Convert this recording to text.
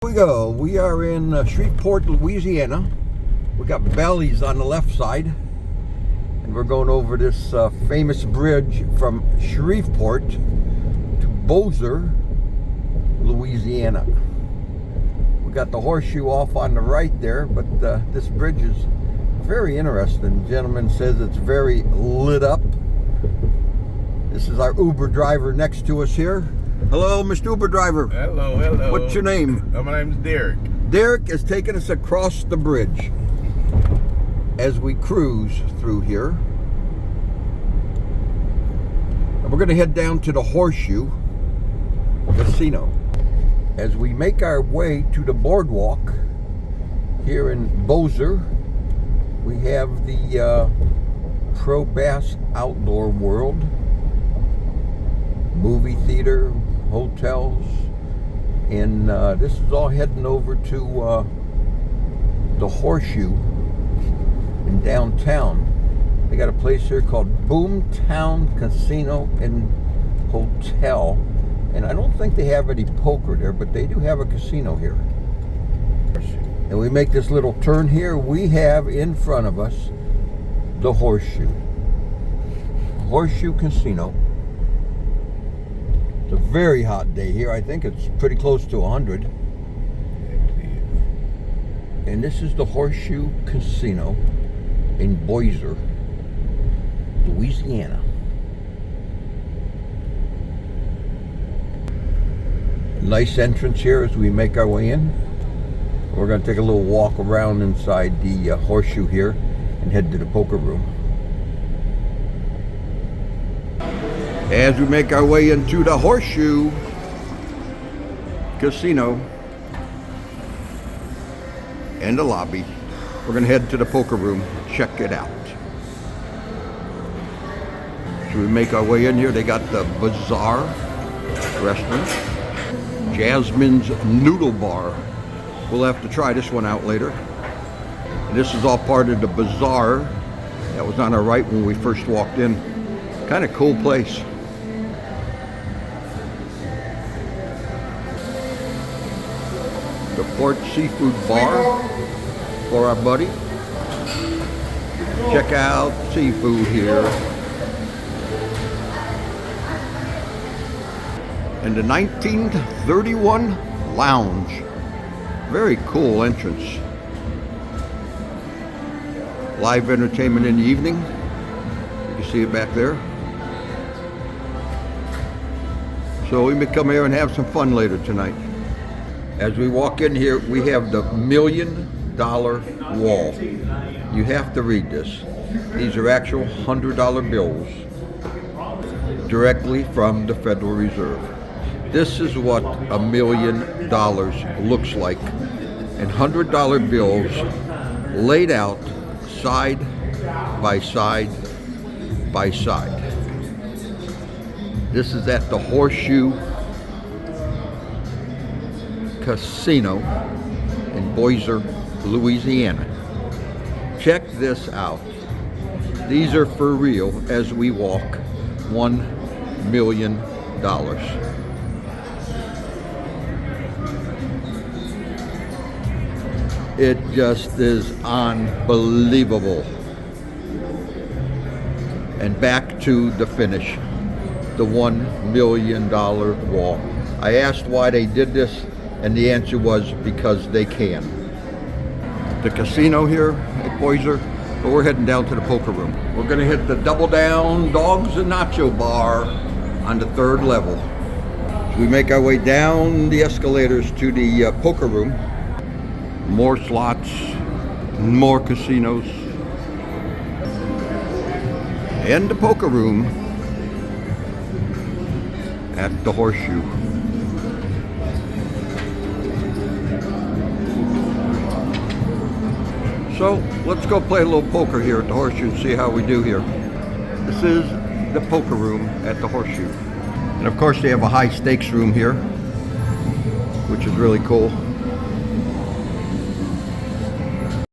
Here we go. We are in Shreveport, Louisiana. We got Bally's on the left side, and we're going over this famous bridge from Shreveport to Bossier, Louisiana. We got the Horseshoe off on the right there, but this bridge is very interesting. The gentleman says it's very lit up. This is our Uber driver next to us here. Hello, Mr. Uber driver. Hello, hello. What's your name? My name's Derek. Derek is taking us across the bridge as we cruise through here. And we're going to head down to the Horseshoe Casino. As we make our way to the boardwalk here in Bossier, we have the Pro Bass Outdoor World, movie theater, hotels, and this is all heading over to the Horseshoe in downtown. They got a place here called Boomtown Casino and Hotel, and I don't think they have any poker there, but they do have a casino here. And we make this little turn here. We have in front of us the Horseshoe Casino. It's a very hot day here. I think it's pretty close to 100. And this is the Horseshoe Casino in Bossier, Louisiana. Nice entrance here as we make our way in. We're going to take a little walk around inside the Horseshoe here and head to the poker room. As we make our way into the Horseshoe Casino and the lobby, we're going to head to the poker room, check it out. So we make our way in here. They got the Bazaar restaurant, Jasmine's Noodle Bar. We'll have to try this one out later. And this is all part of the Bazaar that was on our right when we first walked in. Kind of cool place. The Port Seafood Bar for our buddy. Check out seafood here. And the 1931 Lounge. Very cool entrance. Live entertainment in the evening. You can see it back there. So we may come here and have some fun later tonight. As we walk in here, we have the $1 million wall. You have to read this. These are actual $100 bills directly from the Federal Reserve. This is what $1 million looks like. And $100 bills laid out side by side by side. This is at the Horseshoe Casino in Bossier, Louisiana. Check this out. These are for real as we walk $1 million. It just is unbelievable. And back to the finish, the $1 million wall. I asked why they did this, and the answer was because they can. The casino here at Bossier, but we're heading down to the poker room. We're gonna hit the Double Down Dogs and Nacho Bar on the 3rd level. So we make our way down the escalators to the poker room. More slots, more casinos, and the poker room at the Horseshoe. So let's go play a little poker here at the Horseshoe and see how we do here. This is the poker room at the Horseshoe. And of course they have a high stakes room here, which is really cool.